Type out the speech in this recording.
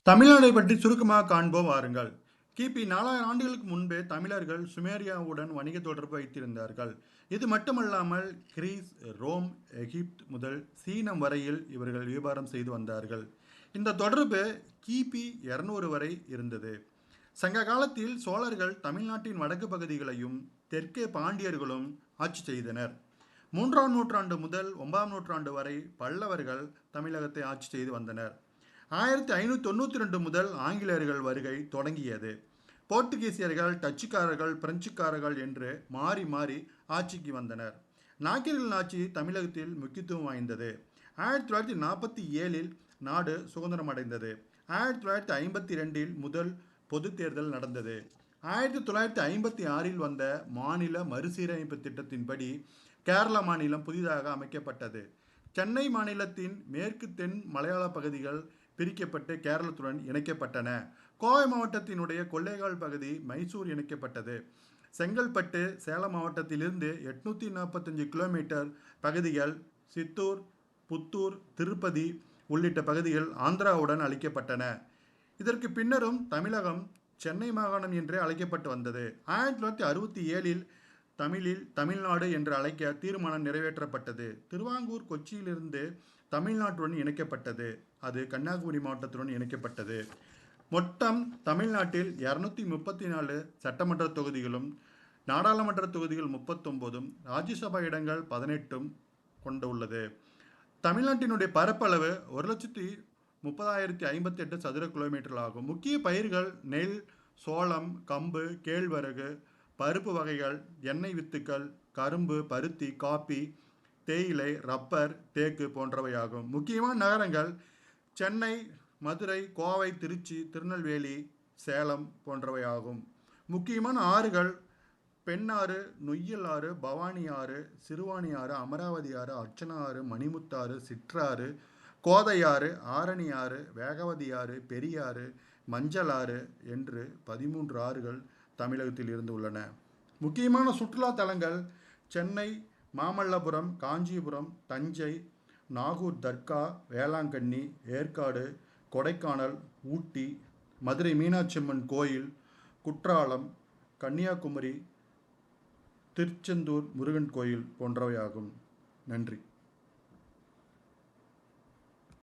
தமிழ்நாடை பற்றி சுருக்கமாக காண்போம் வாருங்கள். கிபி 4000 ஆண்டுகளுக்கு முன்பே தமிழர்கள் சுமேரியாவுடன் வணிக தொடர்பு வைத்திருந்தார்கள். இது மட்டுமல்லாமல் கிரீஸ், ரோம், எகிப்து முதல் சீனம் வரையில் இவர்கள் வியாபாரம் செய்து வந்தார்கள். இந்த தொடர்பு கிபி 200 வரை இருந்தது. சங்க காலத்தில் சோழர்கள் தமிழ்நாட்டின் வடக்கு பகுதிகளையும் தெற்கே பாண்டியர்களும் ஆட்சி செய்தனர். 3ஆம் நூற்றாண்டு முதல் 9ஆம் நூற்றாண்டு வரை பல்லவர்கள் தமிழகத்தை ஆட்சி செய்து வந்தனர். 1592 முதல் ஆங்கிலேயர்கள் வருகை தொடங்கியது. போர்த்துகீசியர்கள், டச்சுக்காரர்கள், பிரெஞ்சுக்காரர்கள் என்று மாறி மாறி ஆட்சிக்கு வந்தனர். நாக்கியர்களின் ஆட்சி தமிழகத்தில் முக்கியத்துவம் வாய்ந்தது. 1947 நாடு சுதந்திரம் அடைந்தது. 1952 முதல் பொது தேர்தல் நடந்தது. 1956 வந்த மாநில மறுசீரமைப்பு திட்டத்தின்படி கேரள மாநிலம் புதிதாக அமைக்கப்பட்டது. சென்னை மாநிலத்தின் மேற்கு தென் மலையாள பகுதிகள் பிரிக்கப்பட்டு கேரளத்துடன் இணைக்கப்பட்டன. கோவை மாவட்டத்தினுடைய கொள்ளைகால் பகுதி மைசூர் இணைக்கப்பட்டது. செங்கல்பட்டு சேலம் மாவட்டத்திலிருந்து 845 கிலோமீட்டர் பகுதிகள் சித்தூர், புத்தூர், திருப்பதி உள்ளிட்ட பகுதிகள் ஆந்திராவுடன் அளிக்கப்பட்டன. இதற்கு பின்னரும் தமிழகம் சென்னை மாகாணம் என்றே அழைக்கப்பட்டு வந்தது. 1967 தமிழ்நாடு என்று அழைக்க தீர்மானம் நிறைவேற்றப்பட்டது. திருவாங்கூர் கொச்சியிலிருந்து தமிழ்நாட்டுடன் இணைக்கப்பட்டது. அது கன்னியாகுமரி மாவட்டத்துடன் இணைக்கப்பட்டது. மொத்தம் தமிழ்நாட்டில் 234 சட்டமன்ற தொகுதிகளும் நாடாளுமன்ற தொகுதிகள் 39 ராஜ்யசபா இடங்கள் 18 கொண்டுள்ளது. தமிழ்நாட்டினுடைய பரப்பளவு 1,30,058 சதுர கிலோமீட்டர் ஆகும். முக்கிய பயிர்கள் நெல், சோளம், கம்பு, கேழ்வரகு, பருப்பு வகைகள், எண்ணெய் வித்துக்கள், கரும்பு, பருத்தி, காபி, தேயிலை, ரப்பர், தேக்கு போன்றவையாகும். முக்கியமான நகரங்கள் சென்னை, மதுரை, கோவை, திருச்சி, திருநெல்வேலி, சேலம் போன்றவையாகும். முக்கியமான ஆறுகள் பெண்ணாறு, நொய்யல் ஆறு, பவானி ஆறு, சிறுவாணி ஆறு, அமராவதி ஆறு, அர்ச்சனா ஆறு, மணிமுத்தாறு, சிற்றாறு, கோதையாறு, ஆரணி ஆறு, வேகவதி ஆறு, பெரியாறு, மஞ்சள் ஆறு என்று 13 ஆறுகள் தமிழகத்தில் இருந்து உள்ளன. முக்கியமான சுற்றுலா தலங்கள் சென்னை, மாமல்லபுரம், காஞ்சிபுரம், தஞ்சை, நாகூர் தர்கா, வேளாங்கண்ணி, ஏற்காடு, கொடைக்கானல், ஊட்டி, மதுரை மீனாட்சியம்மன் கோயில், குற்றாலம், கன்னியாகுமரி, திருச்செந்தூர் முருகன் கோயில் போன்றவையாகும். நன்றி.